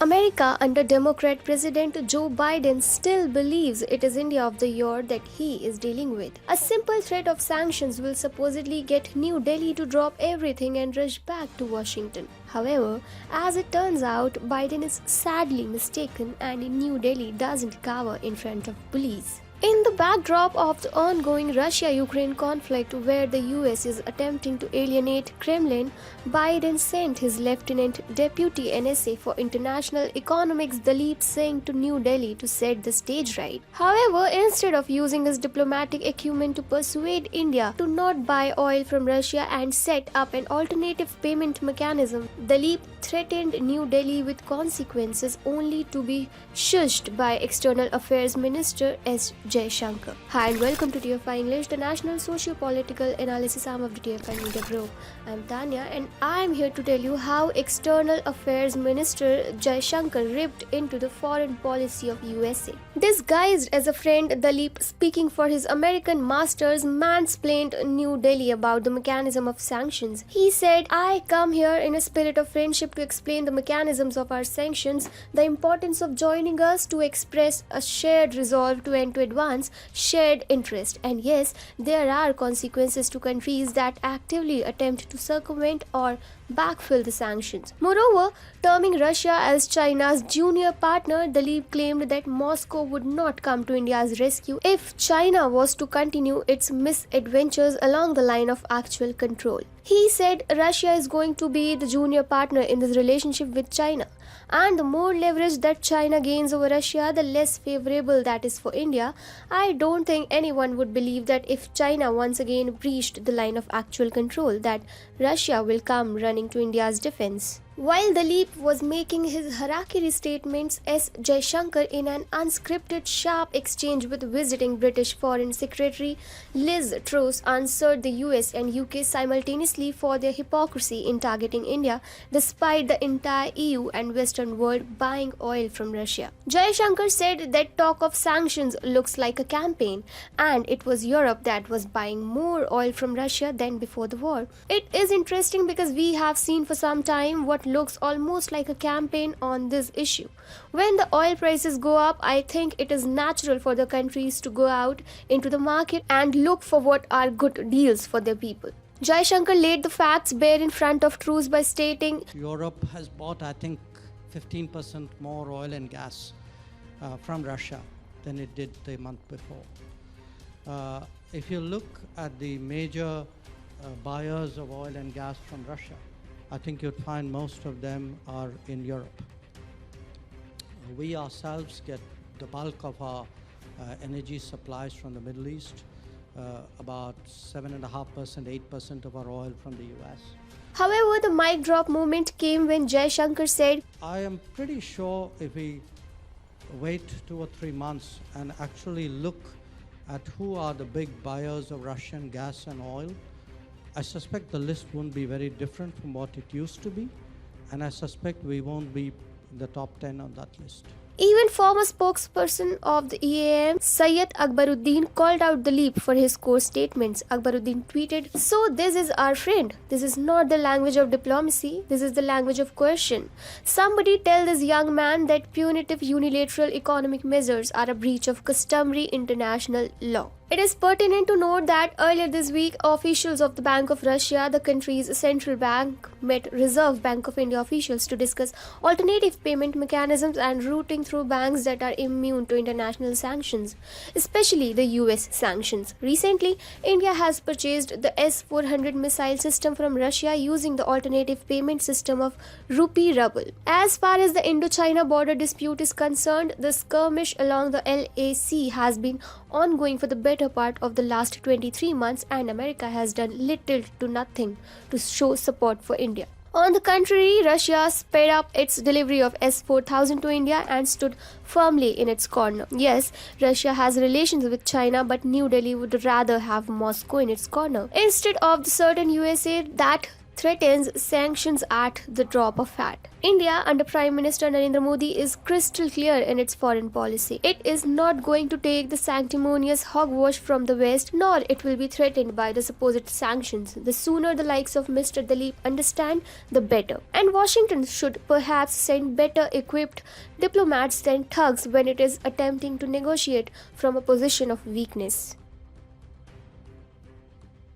America under Democrat President Joe Biden still believes it is India of the year that he is dealing with. A simple threat of sanctions will supposedly get New Delhi to drop everything and rush back to Washington. However, as it turns out, Biden is sadly mistaken and New Delhi doesn't cower in front of police. In the backdrop of the ongoing Russia-Ukraine conflict where the US is attempting to alienate Kremlin, Biden sent his Lieutenant Deputy NSA for International Economics Dalip Singh to New Delhi to set the stage right. However, instead of using his diplomatic acumen to persuade India to not buy oil from Russia and set up an alternative payment mechanism, Dalip threatened New Delhi with consequences only to be shushed by External Affairs Minister S. Jaishankar. Hi and welcome to TFI English, the national socio-political analysis arm of the TFI Media Group. I'm Tanya and I'm here to tell you how External Affairs Minister Jaishankar ripped into the foreign policy of USA. Disguised as a friend, Dalip, speaking for his American masters, mansplained New Delhi about the mechanism of sanctions. He said, "I come here in a spirit of friendship to explain the mechanisms of our sanctions, the importance of joining us to express a shared resolve to end to advance shared interest. And yes, there are consequences to countries that actively attempt to circumvent or backfill the sanctions." Moreover, terming Russia as China's junior partner, Dalip claimed that Moscow would not come to India's rescue if China was to continue its misadventures along the line of actual control. He said Russia is going to be the junior partner in this relationship with China, and the more leverage that China gains over Russia, the less favorable that is for India. I don't think anyone would believe that if China once again breached the line of actual control, that Russia will come running to India's defense. While Dalip was making his harakiri statements, S. Jaishankar, in an unscripted, sharp exchange with visiting British Foreign Secretary Liz Truss, answered the US and UK simultaneously for their hypocrisy in targeting India, despite the entire EU and Western world buying oil from Russia. Jaishankar said that talk of sanctions looks like a campaign, and it was Europe that was buying more oil from Russia than before the war. It is interesting because we have seen for some time what looks almost like a campaign on this issue. When the oil prices go up, I think it is natural for the countries to go out into the market and look for what are good deals for their people. Jaishankar laid the facts bare in front of Truss by stating, Europe has bought, I think, 15% more oil and gas from Russia than it did the month before. If you look at the major buyers of oil and gas from Russia, I think you'd find most of them are in Europe. We ourselves get the bulk of our energy supplies from the Middle East, about 7.5%, 8% of our oil from the US. However, the mic drop moment came when Jaishankar said, I am pretty sure if we wait 2 or 3 months and actually look at who are the big buyers of Russian gas and oil, I suspect the list won't be very different from what it used to be, and I suspect we won't be in the top 10 on that list. Even former spokesperson of the EAM, Syed Akbaruddin, called out Dalip for his core statements. Akbaruddin tweeted, "So this is our friend. This is not the language of diplomacy. This is the language of coercion. Somebody tell this young man that punitive unilateral economic measures are a breach of customary international law." It is pertinent to note that earlier this week, officials of the Bank of Russia, the country's central bank, met Reserve Bank of India officials to discuss alternative payment mechanisms and routing through banks that are immune to international sanctions, especially the US sanctions. Recently, India has purchased the S-400 missile system from Russia using the alternative payment system of rupee ruble. As far as the Indo-China border dispute is concerned, the skirmish along the LAC has been ongoing for the better part of the last 23 months, and America has done little to nothing to show support for India. On the contrary, Russia sped up its delivery of S-4000 to India and stood firmly in its corner. Yes, Russia has relations with China, but New Delhi would rather have Moscow in its corner instead of the certain USA that threatens sanctions at the drop of hat. India under Prime Minister Narendra Modi is crystal clear in its foreign policy. It is not going to take the sanctimonious hogwash from the West, nor it will be threatened by the supposed sanctions. The sooner the likes of Mr. Dalip understand, the better. And Washington should perhaps send better equipped diplomats than thugs when it is attempting to negotiate from a position of weakness.